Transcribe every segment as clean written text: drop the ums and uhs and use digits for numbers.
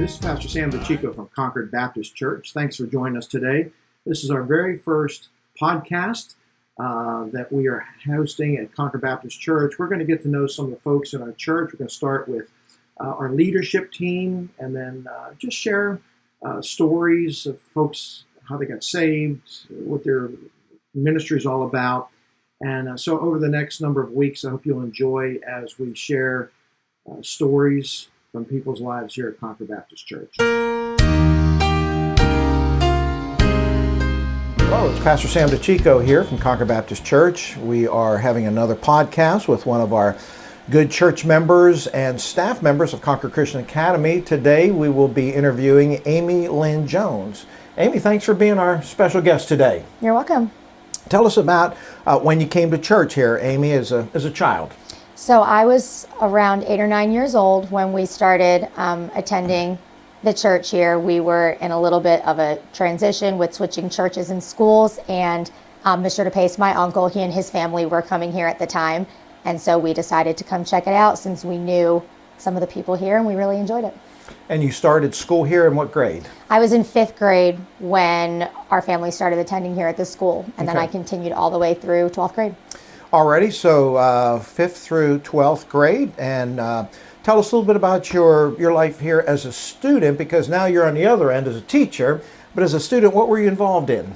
This is Pastor Sam DeChico from Concord Baptist Church. Thanks for joining us today. This is our very first podcast that we are hosting at Concord Baptist Church. We're going to get to know some of the folks in our church. We're going to start with our leadership team and then just share stories of folks, how they got saved, what their ministry is all about. And so over the next number of weeks, I hope you'll enjoy as we share stories from people's lives here at Concord Baptist Church. Hello, it's Pastor Sam DeChico here from Concord Baptist Church. We are having another podcast with one of our good church members and staff members of Concord Christian Academy. Today we will be interviewing Amilyn Jones. Amy, thanks for being our special guest today. You're welcome. Tell us about when you came to church here, Amy, as a child. So I was around 8 or 9 years old when we started attending the church here. We were in a little bit of a transition with switching churches and schools, and Mr. DePace, my uncle, he and his family were coming here at the time, and so we decided to come check it out since we knew some of the people here and we really enjoyed it. And you started school here in what grade? I was in 5th grade when our family started attending here at the school, and then I continued all the way through 12th grade. Alrighty, so 5th through 12th grade, and tell us a little bit about your life here as a student, because now you're on the other end as a teacher, but as a student, what were you involved in?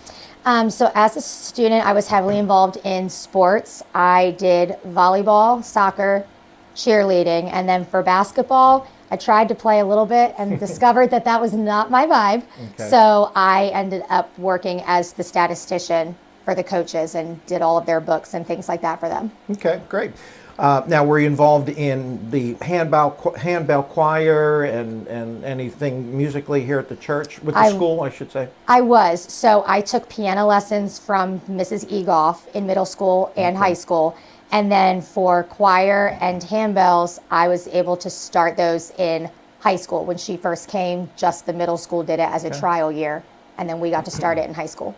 So as a student, I was heavily involved in sports. I did volleyball, soccer, cheerleading, and then for basketball, I tried to play a little bit and discovered that was not my vibe. Okay. So I ended up working as the statistician for the coaches and did all of their books and things like that for them. Okay, great. Now, were you involved in the handbell choir and anything musically here at the church, with the school, I should say? I was. So I took piano lessons from Mrs. Egoff in middle school and high school. And then for choir and handbells, I was able to start those in high school. When she first came, just the middle school did it as a trial year. And then we got to start it in high school.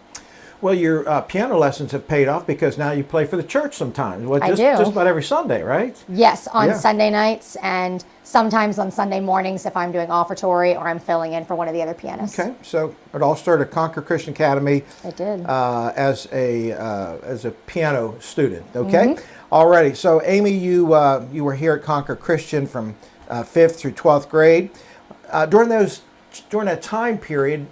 Well, your piano lessons have paid off because now you play for the church sometimes. Well, I do. Just about every Sunday, right? Yes, on Sunday nights and sometimes on Sunday mornings if I'm doing offertory or I'm filling in for one of the other pianists. Okay, so it all started at Concord Christian Academy. It did. As a piano student, okay? Mm-hmm. Alrighty, so Amy, you were here at Concord Christian from 5th through 12th grade. During that time period,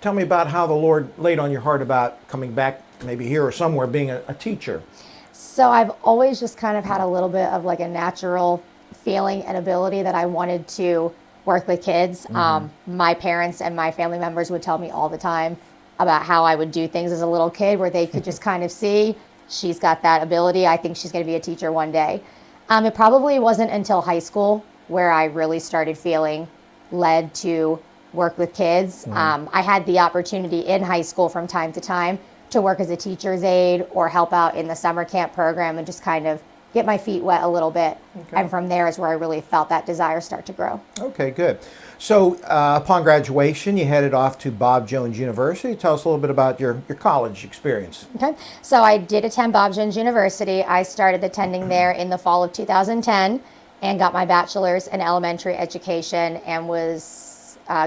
tell me about how the Lord laid on your heart about coming back, maybe here or somewhere, being a teacher. So I've always just kind of had a little bit of like a natural feeling and ability that I wanted to work with kids. Mm-hmm. My parents and my family members would tell me all the time about how I would do things as a little kid where they could just kind of see, she's got that ability. I think she's going to be a teacher one day. It probably wasn't until high school where I really started feeling led to work with kids. I had the opportunity in high school from time to time to work as a teacher's aide or help out in the summer camp program and just kind of get my feet wet a little bit. Okay. And from there is where I really felt that desire start to grow. Okay, good. So upon graduation, you headed off to Bob Jones University. Tell us a little bit about your college experience. Okay, so I did attend Bob Jones University. I started attending there in the fall of 2010 and got my bachelor's in elementary education and was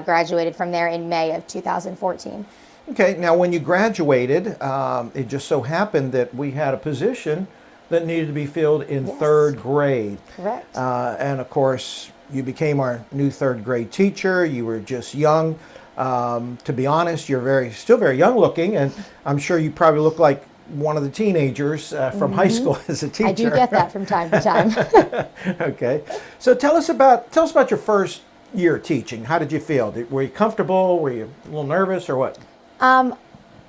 graduated from there in May of 2014. Okay, now when you graduated, it just so happened that we had a position that needed to be filled in 3rd grade. Correct. And of course, you became our new 3rd grade teacher. You were just young. To be honest, you're still very young looking, and I'm sure you probably look like one of the teenagers from high school as a teacher. I do get that from time to time. Okay, so tell us about your first year teaching. How did you feel? Were you comfortable? Were you a little nervous or what?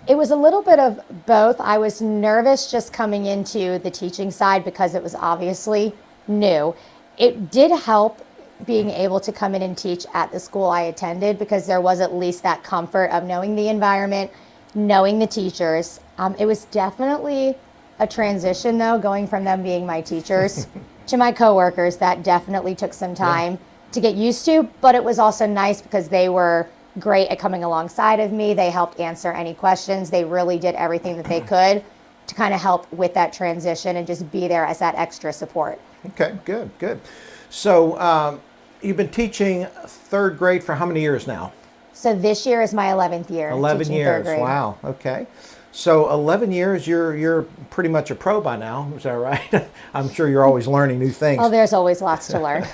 It was a little bit of both. I was nervous just coming into the teaching side because it was obviously new. It did help being able to come in and teach at the school I attended because there was at least that comfort of knowing the environment, knowing the teachers. It was definitely a transition though, going from them being my teachers to my coworkers. That definitely took some time to get used to, but it was also nice because they were great at coming alongside of me. They helped answer any questions. They really did everything that they could to kind of help with that transition and just be there as that extra support. Okay, good. So you've been teaching third grade for how many years now? So this year is my 11th year. 11 teaching years. third grade. Wow. Okay. So 11 years, you're pretty much a pro by now. Is that right? I'm sure you're always learning new things. Oh, there's always lots to learn.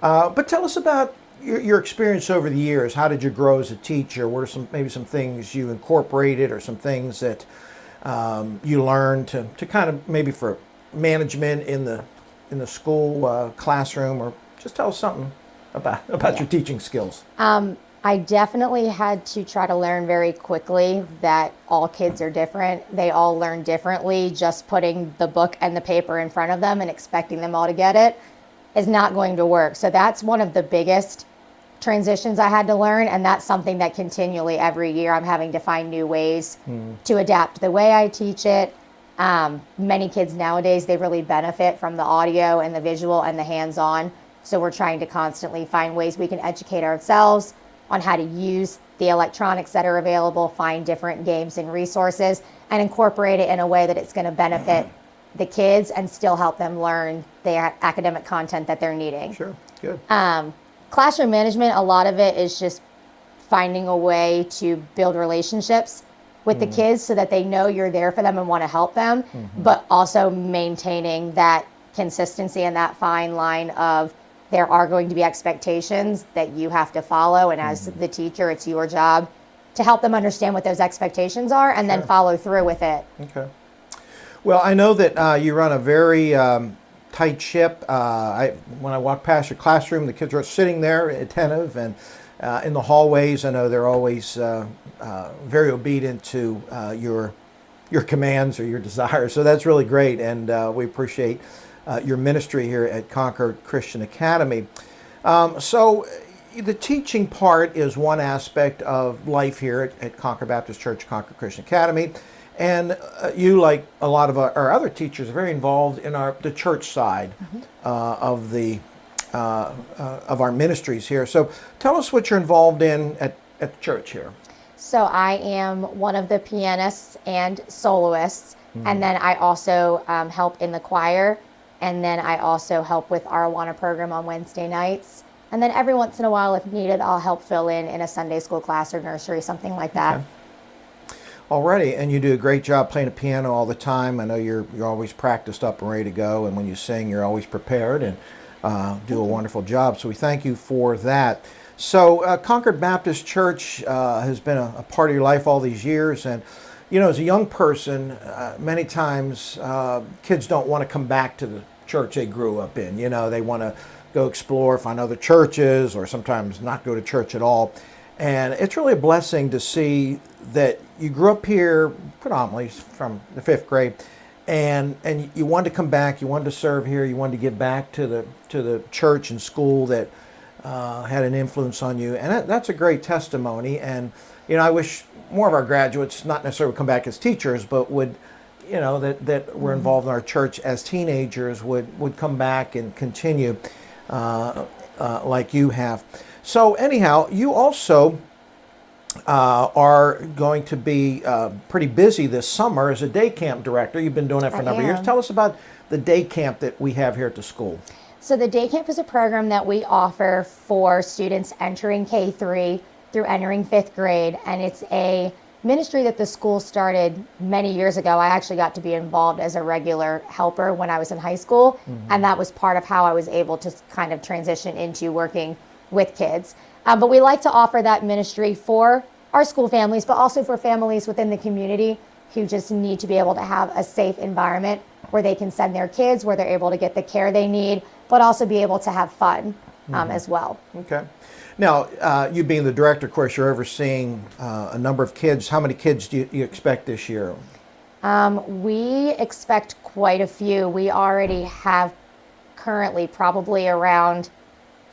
But tell us about your experience over the years. How did you grow as a teacher? What are maybe some things you incorporated, or some things that you learned to kind of maybe for management in the school classroom, or just tell us something about your teaching skills. I definitely had to try to learn very quickly that all kids are different. They all learn differently. Just putting the book and the paper in front of them and expecting them all to get it is not going to work. So that's one of the biggest transitions I had to learn, and that's something that continually every year I'm having to find new ways to adapt the way I teach it. Many kids nowadays, they really benefit from the audio and the visual and the hands-on. So we're trying to constantly find ways we can educate ourselves on how to use the electronics that are available, find different games and resources, and incorporate it in a way that it's going to benefit the kids and still help them learn the academic content that they're needing. Sure, good. Classroom management, a lot of it is just finding a way to build relationships with the kids so that they know you're there for them and want to help them, but also maintaining that consistency and that fine line of there are going to be expectations that you have to follow, and as the teacher, it's your job to help them understand what those expectations are and then follow through with it. Okay. Well, I know that you run a very tight ship. When I walk past your classroom, the kids are sitting there attentive, and in the hallways, I know they're always very obedient to your commands or your desires. So that's really great, and we appreciate your ministry here at Concord Christian Academy. So the teaching part is one aspect of life here at Concord Baptist Church, Concord Christian Academy. And you, like a lot of our other teachers, are very involved in the church side of our ministries here. So tell us what you're involved in at the church here. So I am one of the pianists and soloists, and then I also help in the choir, and then I also help with our Awana program on Wednesday nights. And then every once in a while, if needed, I'll help fill in a Sunday school class or nursery, something like that. Okay. Alrighty, and you do a great job playing the piano all the time. I know you're always practiced up and ready to go, and when you sing, you're always prepared and do a wonderful job. So we thank you for that. So Concord Baptist Church has been a part of your life all these years, and as a young person, many times kids don't want to come back to the church they grew up in. They want to go explore, find other churches, or sometimes not go to church at all. And it's really a blessing to see that you grew up here predominantly from the 5th grade, and you wanted to come back, you wanted to serve here, you wanted to give back to the church and school that had an influence on you. And that's a great testimony. And I wish more of our graduates, not necessarily come back as teachers, but would, that were involved in our church as teenagers would come back and continue like you have. So anyhow, you also are going to be pretty busy this summer as a day camp director. You've been doing that for a number of years. Tell us about the day camp that we have here at the school. So the day camp is a program that we offer for students entering K-3 through entering 5th grade, and it's a ministry that the school started many years ago. I actually got to be involved as a regular helper when I was in high school, and that was part of how I was able to kind of transition into working with kids. But we like to offer that ministry for our school families, but also for families within the community who just need to be able to have a safe environment where they can send their kids, where they're able to get the care they need, but also be able to have fun as well. Okay. Now, you being the director, of course, you're overseeing a number of kids. How many kids do you expect this year? We expect quite a few. We already have currently probably around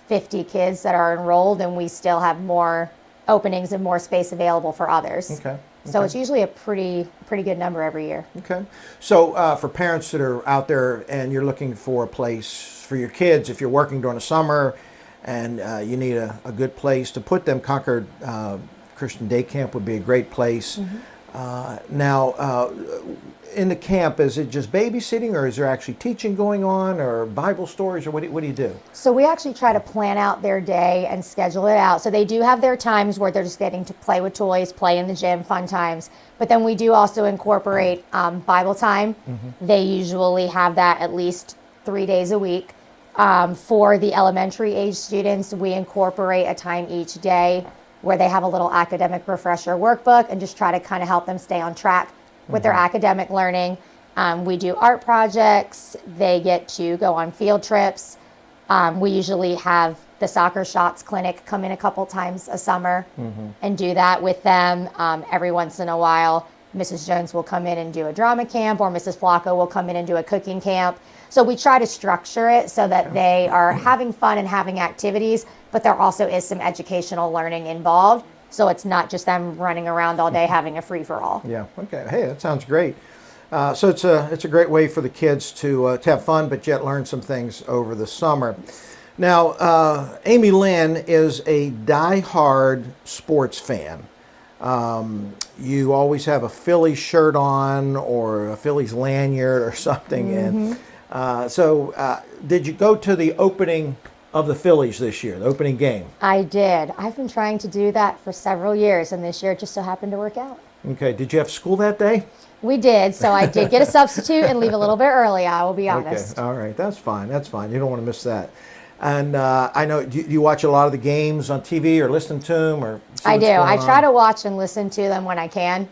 50 kids that are enrolled, and we still have more openings and more space available for others. Okay. So it's usually a pretty good number every year. Okay. So for parents that are out there and you're looking for a place for your kids, if you're working during the summer and you need a good place to put them, Concord Christian Day Camp would be a great place Now, in the camp, is it just babysitting, or is there actually teaching going on, or Bible stories, or what do you do? So we actually try to plan out their day and schedule it out. So they do have their times where they're just getting to play with toys, play in the gym, fun times. But then we do also incorporate Bible time. They usually have that at least 3 days a week. For the elementary age students, we incorporate a time each day where they have a little academic refresher workbook and just try to kind of help them stay on track with their academic learning. We do art projects. They get to go on field trips. We usually have the soccer shots clinic come in a couple times a summer and do that with them. Every once in a while, Mrs. Jones will come in and do a drama camp, or Mrs. Flacco will come in and do a cooking camp. So we try to structure it so that they are having fun and having activities, but there also is some educational learning involved. So it's not just them running around all day having a free-for-all. Yeah, okay. Hey, that sounds great. So it's a great way for the kids to have fun, but yet learn some things over the summer. Now, Amilyn is a die-hard sports fan. You always have a Phillies shirt on, or a Phillies lanyard or something. And so did you go to the opening of the Phillies this year, the opening game? I did. I've been trying to do that for several years, and this year it just so happened to work out. Okay. Did you have school that day? We did, so I did get a substitute and leave a little bit early, I will be honest. Okay. All right. That's fine. That's fine. You don't want to miss that. And I know, do you watch a lot of the games on TV, or listen to them? Or I do. I try to watch and listen to them when I can.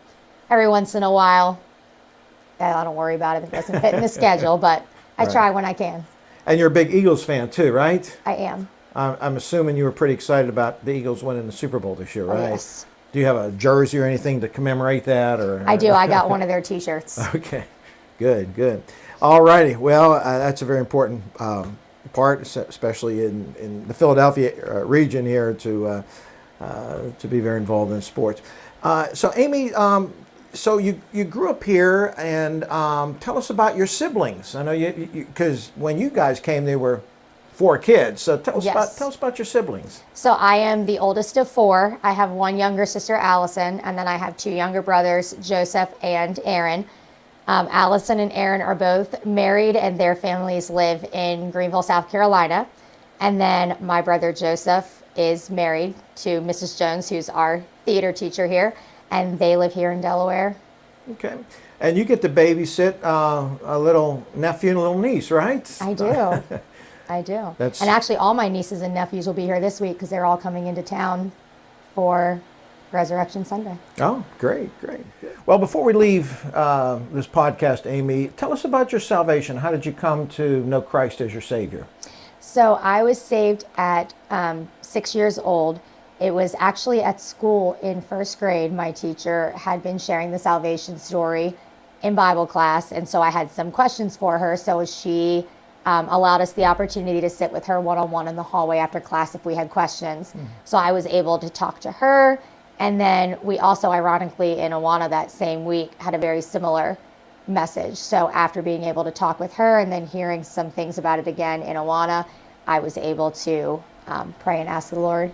Every once in a while, I don't worry about it if it doesn't fit in the schedule, but I try when I can. And you're a big Eagles fan too, right? I am. I'm assuming you were pretty excited about the Eagles winning the Super Bowl this year, right? Oh, yes. Do you have a jersey or anything to commemorate that? Or I do. I got one of their T-shirts. Okay, good. All righty. Well, that's a very important part, especially in the Philadelphia region here, to be very involved in sports. So, Amy, so you grew up here, and tell us about your siblings. I know because when you guys came, they were 4 kids. So tell us about your siblings. So I am the oldest of 4. I have one younger sister, Allison, and then I have 2 younger brothers, Joseph and Aaron. Allison and Aaron are both married, and their families live in Greenville, South Carolina. And then my brother Joseph is married to Mrs. Jones, who's our theater teacher here, and they live here in Delaware. Okay. And you get to babysit a little nephew and a little niece, right? I do. I do. And actually, all my nieces and nephews will be here this week because they're all coming into town for Resurrection Sunday. Oh, great. Well, before we leave this podcast, Amy, tell us about your salvation. How did you come to know Christ as your Savior? So I was saved at 6 years old. It was actually at school in first grade. My teacher had been sharing the salvation story in Bible class, and so I had some questions for her. So she allowed us the opportunity to sit with her one-on-one in the hallway after class if we had questions. So I was able to talk to her. And then we also, ironically, in Awana that same week, had a very similar message. So after being able to talk with her and then hearing some things about it again in Awana, I was able to pray and ask the Lord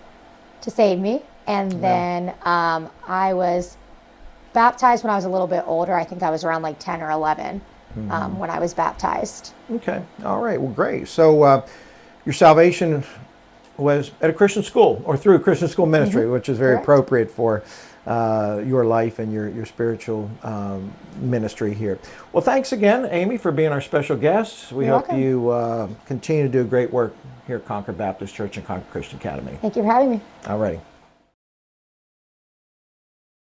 to save me. And then I was baptized when I was a little bit older. I think I was around like 10 or 11 when I was baptized. Okay. All right. Well, great. So your salvation was at a Christian school, or through a Christian school ministry, which is very appropriate for your life and your spiritual ministry here. Well, thanks again, Amy, for being our special guest. We hope you continue to do great work here at Concord Baptist Church and Concord Christian Academy. Thank you for having me. All righty.